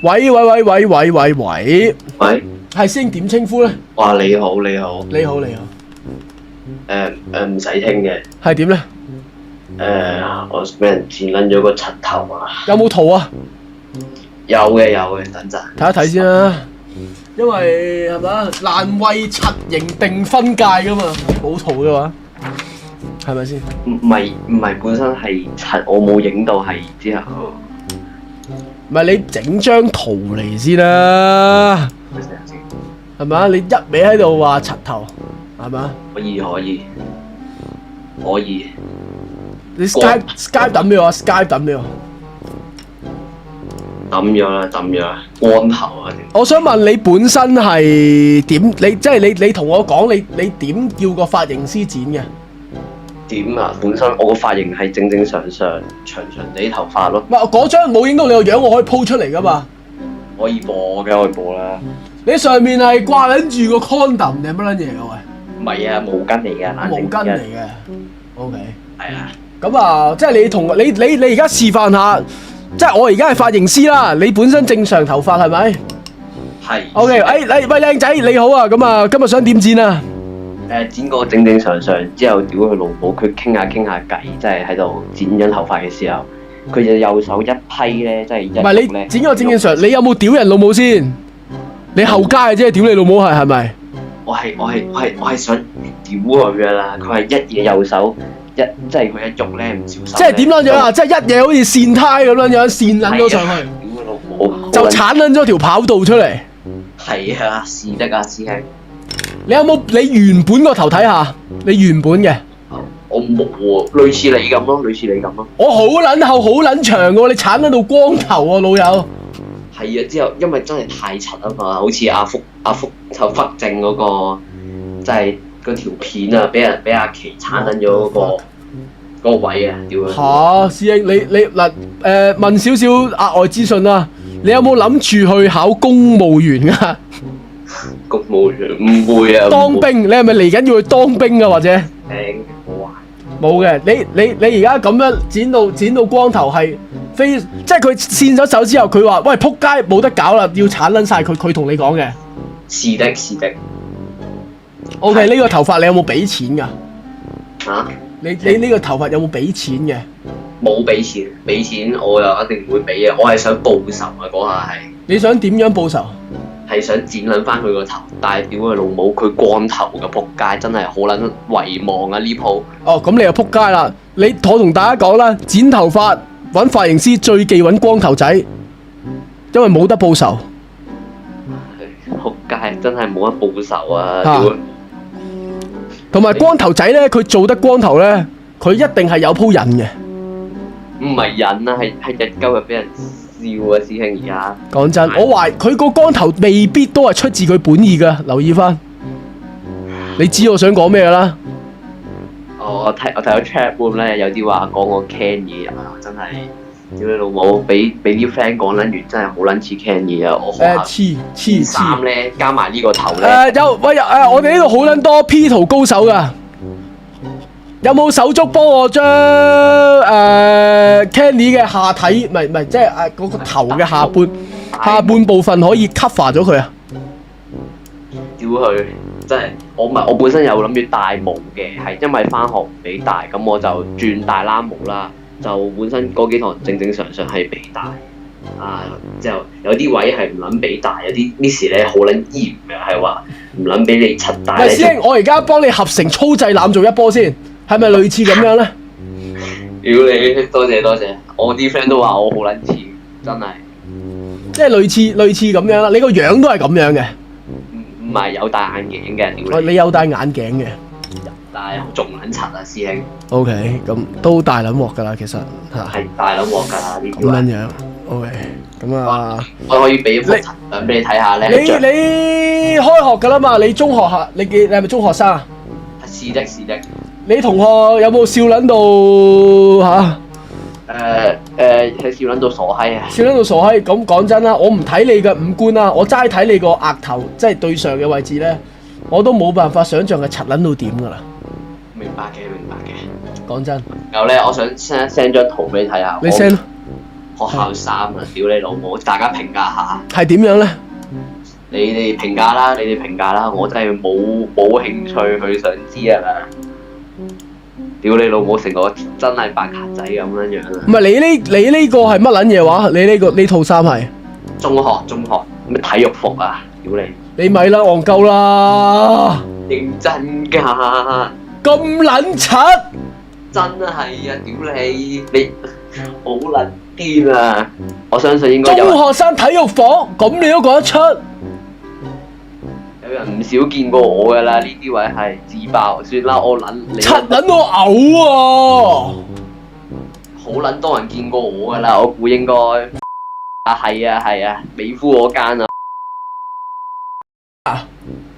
喂，喂，係師兄點稱呼咧？哇，你好，你好，你好，唔使聽嘅，係點咧？我俾人剪撚咗個柒頭啊！有冇圖啊？有嘅，等陣。睇一睇先啦。因為係嘛，難為柒刑定分界噶嘛，冇圖嘅話，係咪先？唔係，本身係柒，我冇影到係之後。唔係你整張圖嚟先啦，係咪？你一味喺度話柒頭，係咪？可以。你 Skype 抌俾我 ，Skype 抌俾我。抌咗啦，光頭啊！我想問你本身係點？你即係你同我講你點叫個髮型師剪嘅？點啊？本身我個髮型係正常長地頭髮咯。唔係嗰張冇影到你個樣，我可以 po 出嚟噶嘛？可以播啦。你上面係掛緊住個 condom 定乜撚嘢嘅喂？唔係啊，毛巾嚟嘅，毛巾嚟嘅。OK。係啊。咁啊，即係你同你而家示範下，即係我而家係髮型師啦，你本身正常頭髮係咪？係。OK，喂靚仔你好啊，咁啊今日想點剪啊？剪個正常之後，屌佢老母，佢傾下偈，即係喺度剪緊頭髮嘅時候，佢就右手一批咧，即係一。唔係你剪個正常，你有冇屌人老母先？你後街嘅啫，屌你老母係咪？我係想屌佢噶啦，佢係一嘢右手即係佢一喐咧唔小心。即係點撚樣啊？即係一嘢好似跣胎咁樣跣撚咗上去。屌佢老母！就鏟撚咗條跑道出嚟。係啊，是得啊，師兄。你有冇你原本個頭睇下？你原本嘅？我冇喎，類似你咁咯。我好撚厚好撚長喎，你鏟撚到光頭喎，老友。係啊，之後因為真係太柒啊嘛，好似阿福就忽正嗰個，即係嗰條片啊，俾阿奇鏟撚咗嗰個位啊，屌佢！嚇，師兄你嗱問少少額外資訊啦，你有冇諗住去考公務員㗎？公務員唔會啊！當兵，你係咪嚟緊要去當兵啊？或者？冇啊！冇嘅，你而家咁樣剪到光頭係非，即係佢跣咗手之後，佢話：喂，撲街冇得搞啦，要鏟撚晒佢同你講嘅。是的。OK，呢個頭髮你有冇俾錢㗎？啊？你呢個頭髮有冇俾錢嘅？冇俾錢我又一定唔會俾嘅，我係想報仇啊！嗰下係。你想點樣報仇？係想剪撚翻佢個頭，但係屌佢老母，佢光頭嘅仆街真係好撚遺忘啊！呢鋪哦，咁你又仆街啦！我同大家講啦，剪頭髮揾髮型師最忌揾光頭仔，因為冇得報仇。仆街真係冇得報仇啊！同埋光頭仔咧，佢做得光頭咧，佢一定係有鋪癮嘅。唔係癮啊，係日鳩又俾人笑啊！師兄而家講真，我懷佢個光頭未必都係出自佢本意噶，留意翻。你知我想講咩噶啦？我睇到 chat room 咧，有啲話講我 Ken 嘢啊，真係屌你老母！俾啲 friend 講撚完，真係好撚似 Ken 嘢啊！我黐衫咧，加埋呢個頭咧。我哋呢度好撚多 P 圖高手噶。有冇手足幫我將Kenny 嘅下體，唔係即係嗰個頭嘅下半部分可以 cover 咗佢啊？屌佢！真係我本身有諗住戴帽嘅，係因為翻學唔俾戴，咁我就轉大冷帽啦。就本身嗰幾堂正常係俾戴，之後有啲位係唔撚俾戴，有啲 miss 咧好撚嚴嘅，係話唔撚俾你柒戴。喂，師兄，我而家幫你合成粗製濫做一波先。係咪類似咁樣咧？屌你，多謝！我啲 friend 都話我好撚似，真係。即係類似咁樣啦，你個樣都係咁樣嘅。唔係有戴眼鏡嘅，屌你有戴眼鏡嘅，但係仲撚柒啊，師兄。OK， 咁都大撚鑊㗎啦，其實係大撚鑊㗎啦，呢啲。咁樣樣 OK， 咁啊。我可以俾幅相俾你睇下咧。你開學㗎啦嘛？你中學下，你係咪中學生啊？是的。你同學有冇笑撚到嚇？係笑撚到傻閪啊！笑撚到傻閪，咁講真啦，我唔睇你嘅五官啦，我齋睇你個額頭，即係對上嘅位置咧，我都冇辦法想像係柒撚到點㗎啦。明白嘅。講真。然後咧，我想 send 張圖俾你睇下。你 send 咯。學校衫啊！屌你老母！大家評價下，係點樣咧？你哋評價啦，你哋評價啦，我真係冇興趣去想知啊！屌你老母，成個真係白鴿仔咁樣樣啊！唔係你呢個係乜撚嘢話？你呢套衫係中學咩體育服啊！屌你！你咪啦，戇鳩啦！認真㗎，咁撚柒！真係啊！屌你好撚癲啊！我相信應該有中學生體育服，咁你都講得出？有人唔少見過我㗎啦，呢啲位係自爆。算啦，我撚你柒撚到嘔啊！好撚多人見過我㗎啦，我估應該係啊，美孚嗰間啊，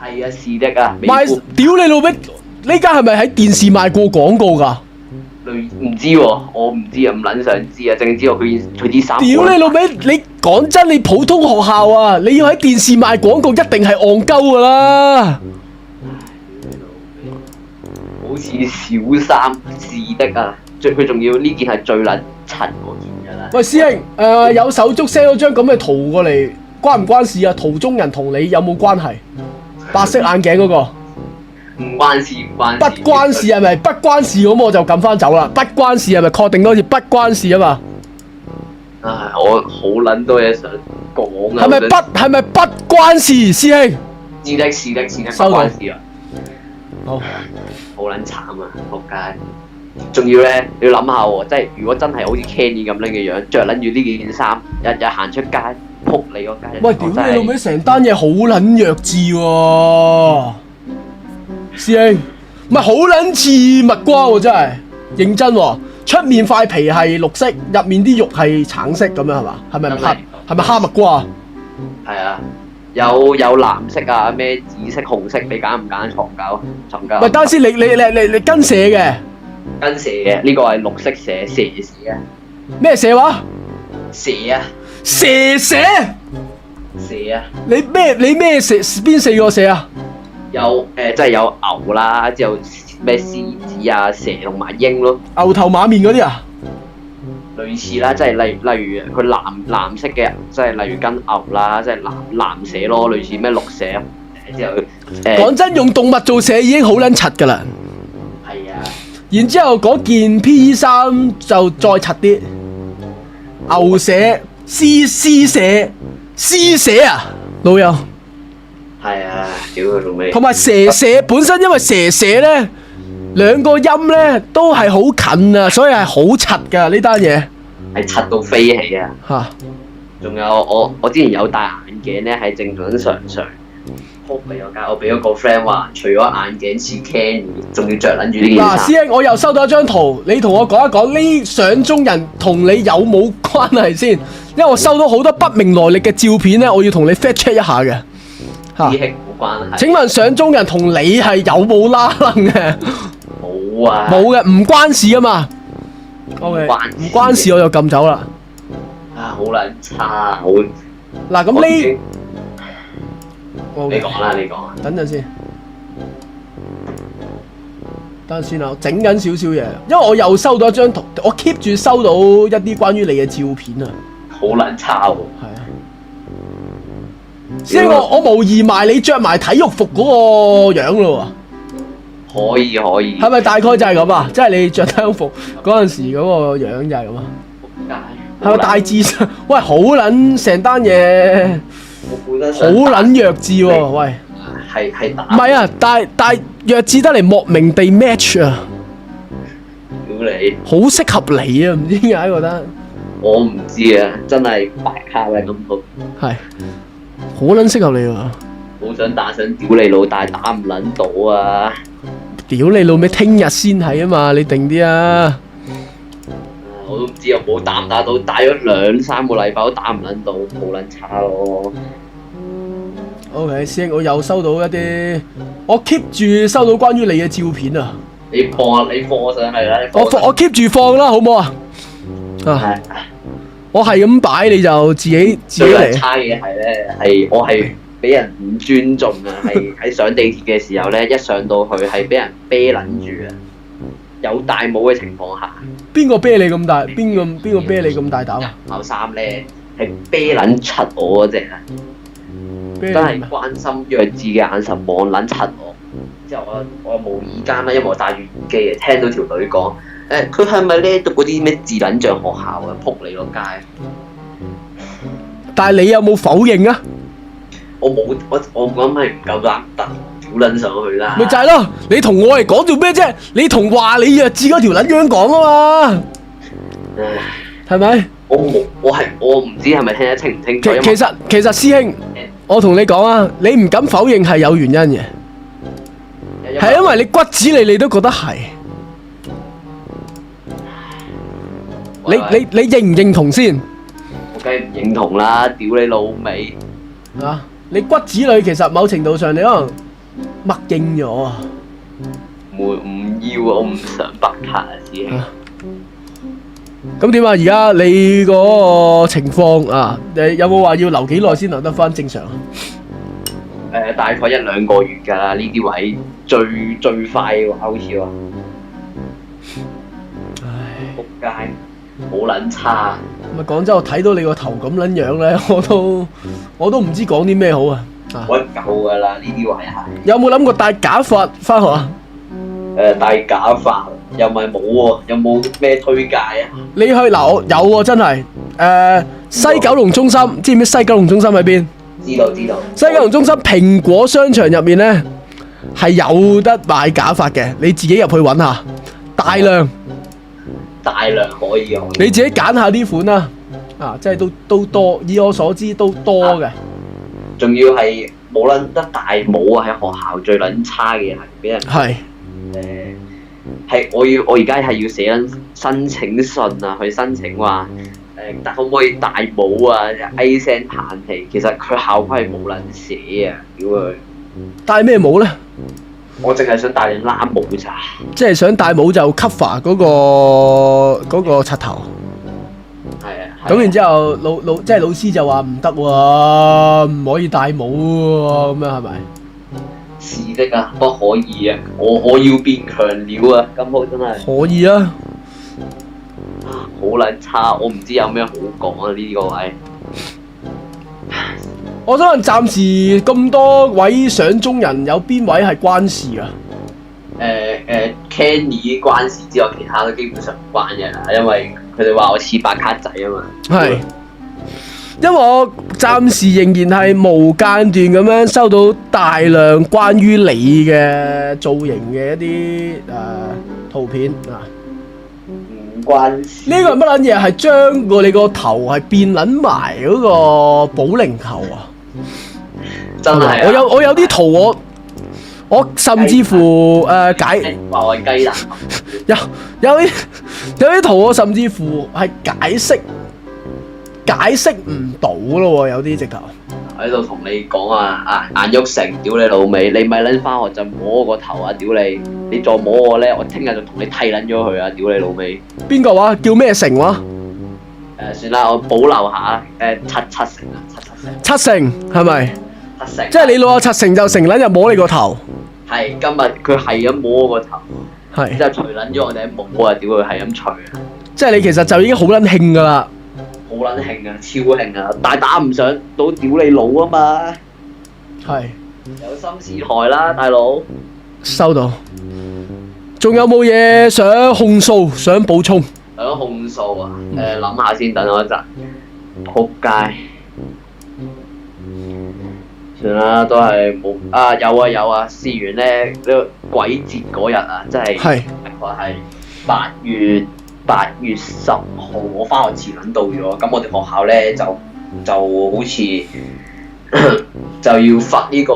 係啊，是的啊，美孚屌你老味！呢間係咪喺電視賣過廣告㗎？唔知喎，我唔知啊，唔撚想知啊，淨知道佢啲衫。屌你老味！你講真，你普通學校啊，你要喺電視賣廣告，一定係戇鳩㗎啦！好似小三是的啊，佢仲要呢件係最撚柒嗰件㗎啦。喂，師兄，有手足 send 咗張咁嘅圖過嚟，關唔關事啊？圖中人同你有冇關係？白色眼鏡嗰個。唔關事，唔關事。不關事係咪？不關事咁我就撳翻走啦。不關事係咪？確定多次不關事啊嘛。唉，我好撚多嘢想講啊。係咪不關事，師兄？是的，收到不關事啊。好，好撚慘啊！仆街。仲要咧，你要諗下喎，即係如果真係好似 Kenny 咁樣嘅樣，着撚住呢件衫，日日行出街，仆你個街。喂，屌你老味，成單嘢好撚弱智喎！師兄，唔係好撚似蜜瓜喎，真係認真喎。出面塊皮係綠色，入面啲肉係橙色咁樣係嘛？係咪蝦蜜瓜啊？係啊，有藍色啊，咩紫色、紅色，你揀唔揀藏膠？喂，等陣先，你跟蛇嘅？跟蛇嘅，呢個係綠色蛇啊。咩蛇話？蛇啊！蛇啊！你咩蛇？邊四個蛇啊？有即係有牛啦，之後咩獅子啊、蛇同埋鷹咯。牛頭馬面嗰啲啊？類似啦，即係例如佢藍色嘅，即係例如跟牛啦，即係藍蛇咯，類似咩綠蛇。之後講真，用動物做蛇已經好撚柒㗎啦。係啊。然之後嗰件 P 衫就再柒啲，牛蛇、獅蛇啊，老友。係啊，屌佢老味。同埋蛇本身，因為蛇咧兩個音咧都係好近啊，所以係好柒㗎呢單嘢。係柒到飛起啊！嚇！仲有我之前有戴眼鏡咧，係正準常常。仆你個街！我俾咗個 friend 話，除咗眼鏡似 Kenny，仲要着撚住呢件衫。師兄，我又收到一張圖，你同我講一講呢相中人同你有冇關係先？因為我收到好多不明來歷嘅照片咧，我要同你 fact check 一下嘅。師兄冇關係。請問相中人同你係有冇拉楞嘅？冇啊。冇嘅，唔關事啊嘛。OK，唔關事我就撳走啦。啊，好撚差，好。嗱咁呢？你講啦，你講。等陣先，等陣先啊！整緊少少嘢，因為我又收到一張圖，我 keep 住收到一啲關於你嘅照片啊。好撚差喎！係啊，即係我模擬埋你着埋體育服嗰個樣咯喎。可以。係咪大概就係咁啊？即係你着體育服嗰陣時嗰個樣就係咁啊？係咪大致上？喂，好撚成單嘢。好撚弱智喎！喂，係打唔係啊，但係弱智得嚟莫名地 match 啊！屌你，好適合你啊！唔知點解覺得我唔知啊，真係白卡嘅感覺。係好撚適合你喎！好想打屌你老大，打唔撚到啊！屌你老味，聽日先係啊嘛，你定啲啊！我都唔知有冇打唔打到，打咗2-3個禮拜都打唔撚到，好撚差咯。OK， 師兄，我又收到一啲，我 keep 住收到關於你嘅照片啊！你放上嚟啦！我 keep 住放啦，好唔好啊？啊！我係咁擺，你就自己嚟。最差嘅係咧，我係俾人唔尊重啊！係喺上地鐵嘅時候咧，一上到去係俾人啤撚住啊！有戴帽嘅情況下。邊個啤你咁大？邊個啤你咁大膽啊？校衫咧係啤撚柒我嗰只啊！啤你真係關心弱智嘅眼神望撚柒我。之後我又無意間啦，因為我戴住耳機啊，聽到條女講佢係咪咧讀嗰啲咩智撚像學校啊？撲你個街！但係你有冇否認啊？我冇，我咁係唔夠膽突屌撚上去啦。咪就係咯，你同我嚟講做咩啫？你同話你弱智嗰條撚樣講啊嘛，係咪？我唔知係咪聽得清唔清楚。其實師兄，我同你講啊，你唔敢否認係有原因嘅，係因為你骨子裡你都覺得係。你認唔認同先？我梗係唔認同啦！屌你老味啊！你骨子裡其實某程度上你可能默認咗啊。唔要啊！我唔想白卡啊，師兄。咁點啊？而家你嗰個情況啊，有冇話要留幾耐先留得翻正常啊？大概1-2個月㗎啦，呢啲位最快喎，好似話。唉，仆街，好撚差。咪講真，我睇到你個頭咁撚樣咧，我都唔知講啲咩好啊！我夠㗎啦，呢啲位係。有冇諗過戴假髮翻學啊？戴假髮又咪冇喎，有冇咩推介啊？你去嗱，我有喎，真係西九龍中心，知唔知西九龍中心喺邊？知道。西九龍中心蘋果商場入面咧係有得買假髮嘅，你自己入去揾下，大量可以。你自己揀下啲款啦，即係都多，以我所知都多嘅。仲要係冇撚得戴帽啊！喺學校最撚差嘅係俾人係我而家係要寫緊申請信啊，去申請話但可唔可以戴帽啊？A 聲嘆氣，其實佢校規係冇撚寫啊！屌佢！戴咩帽咧？我淨係想戴頂冷帽咋。即係想戴帽就 cover 嗰個柒頭。係啊。咁然之後即係老師就話唔得喎，唔可以戴帽喎，咁樣係咪？是的啊，不可以啊！我要變強了啊！今鋪真係可以啊！好撚差，我唔知有咩好講啊！呢個位，我想問暫時咁多位上中人，有邊位係關事啊？Kenny 關事之外，其他都基本上唔關嘅啦，因為佢哋話我似白卡仔啊嘛。係，因為我暫時仍然係無間斷咁樣收到大量關於你嘅造型嘅一啲圖片啊。唔關事。呢個係乜撚嘢？係將你個頭係變撚埋嗰個保齡球啊！真係啊！我有啲圖我甚至乎解話我係雞蛋。有啲圖我甚至乎係解釋唔到咯喎，有啲直頭喺度同你講啊！顏旭成，屌你老味，你咪撚翻學就摸我個頭啊！屌你！你再摸我咧，我聽日就同你剃撚咗佢啊！屌你老味！邊個話？叫咩成話？算啦，我保留下七成啊，七成係咪？七成。即係你老阿七成就成撚就摸你個頭。係今日佢係咁摸我個頭，係之後除撚咗我哋啲毛啊！屌佢係咁除啊！即係你其實就已經好撚興㗎啦。好撚興啊，超興啊！但係打唔上到屌你老啊嘛。係。有心事台啦，大佬。收到。仲有冇嘢想控訴、想補充？想控訴啊？諗下先，等我一陣。仆街。算啦，都係冇啊！有啊！試完咧呢個鬼節嗰日啊，即係大概係8月10號，我翻學遲撚到咗，咁我哋學校咧就好似就要罰呢個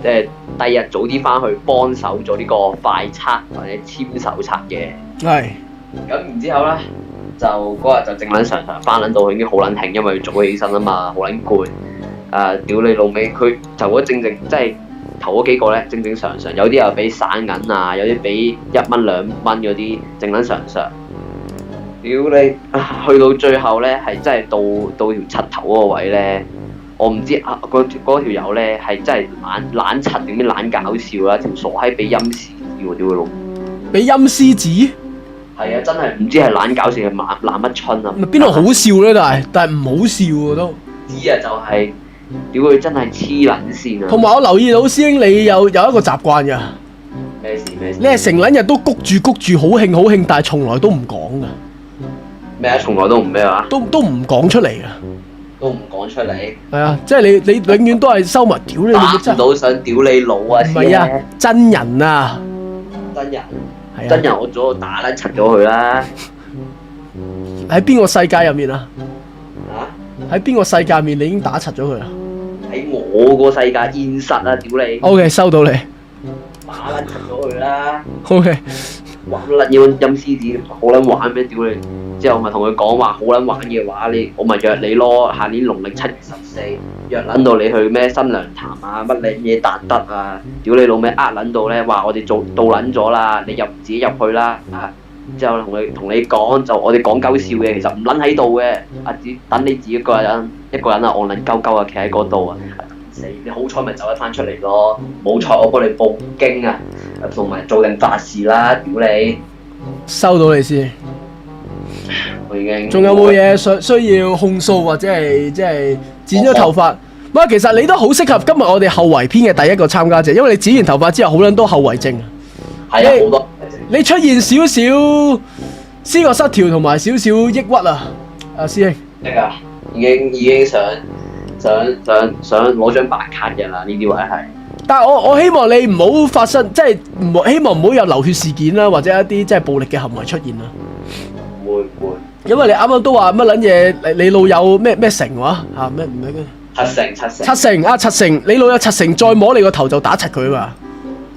即係第日早啲翻去幫手做呢個快測或者簽手冊嘅。係。咁然之後咧，就嗰日就正撚常翻撚到，已經好撚興，因為要早起身啊嘛，好撚攰。屌你老味，佢就嗰正即係頭嗰幾個咧，正常，有啲又俾散銀啊，有啲俾1蚊2蚊嗰啲，正撚常。屌你！去到最後咧，係真係到條柒頭嗰個位咧，我唔知嗰條友咧係真係懶柒定啲懶搞笑啦，條傻閪俾陰司喎，屌佢老！俾陰司紙？係啊，真係唔知係懶搞笑係懶乜春啊！咪邊度好笑咧？但係唔好笑喎都。知啊，就係屌佢真係黐撚線啊！同埋我留意到師兄你有一個習慣㗎，咩事？你係成撚日都谷住好興，但係從來都唔講㗎。咩啊？從來都唔咩話？都唔講出嚟㗎。都唔講出嚟。係啊，即係你永遠都係收埋屌你，打真唔到想屌你老啊！唔係啊，真人啊，真人係啊，真人我早就打撚柒咗佢啦。喺邊個世界入面啊？啊？喺邊個世界入面你已經打柒咗佢啊喺我個世界現實啊！屌你！ ？OK，收到你。打撚柒咗佢啦！ OK，玩撚要陰獅子，好撚玩咩？屌你！之後咪同佢講話，好撚玩嘅話，我咪約你咯。下年農曆7月14，約撚到你去咩新娘潭啊，乜撚嘢達德啊！屌你老味，撚到咧，話我哋做到撚咗啦，你自己入去啦啊！之後同你講就我哋講鳩笑嘅，其實唔撚喺度嘅，等你自己一個人啊，戇撚鳩鳩啊，企喺嗰度啊！死！你好彩咪走得翻出嚟咯，冇彩我幫你報經啊，同埋做定法事啦！屌你！收到你先。我已經仲有冇嘢需要控訴或者係即係剪咗頭髮？唔係，其實你都好適合今日我哋後遺篇嘅第一個參加者，因為你剪完頭髮之後好撚多後遺症啊。係啊，好多。你出現少少思覺失調同埋少少抑鬱啊，阿師兄。得㗎，已經想攞張白卡嘅啦，呢啲位係。但係我希望你唔好發生，即係希望唔好有流血事件啦，或者一啲即係暴力嘅行為出現啦。會。因為你啱啱都話乜撚嘢，你老友咩成話嚇咩唔係咩？七成，你老友七成再摸你個頭就打柒佢嘛？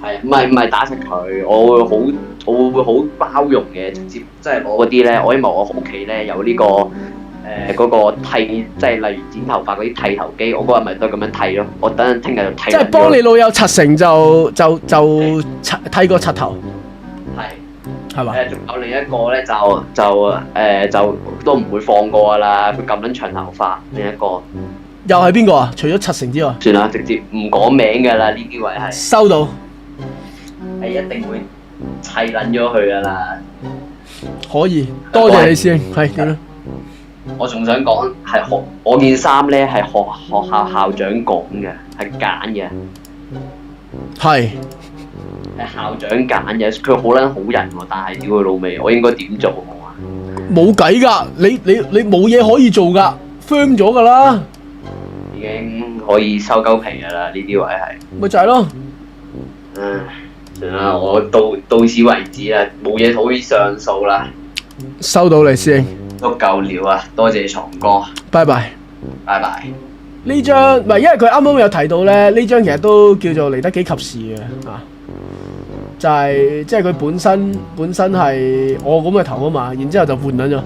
係唔係打柒佢？我會好包容嘅，直接即係攞嗰啲咧。我因為我屋企咧有呢個嗰個剃，即係例如剪頭髮嗰啲剃頭機，我嗰日咪都咁樣剃咯。我等陣聽日就剃。即係幫你老友七成就剃個柒頭。係嘛？仲有另一個咧就都唔會放過㗎啦。佢咁撚長頭髮，另一個又係邊個啊？除咗七成之外，算啦，直接唔講名㗎啦。呢啲位係收到，係一定會砌撚咗佢㗎啦。可以，多謝你師兄。係點咧？我仲想講係我件衫咧係學校校長講嘅，係揀嘅。係校長揀嘅，佢好撚好人喎，但係屌佢老味，我應該點做好啊？冇計㗎，你冇嘢可以做㗎 ，firm 咗㗎啦。已經可以收鳩皮㗎啦，呢啲位係。咪就係咯。算啦，我到此為止啦，冇嘢可以上訴啦。收到你師兄，都夠料啊！多謝床哥，拜拜。拜拜。呢張唔係，因為佢啱啱有提到咧，呢張其實都叫做嚟得幾及時嘅啊。就係即係佢本身係我咁嘅頭啊嘛，然之後就換撚咗。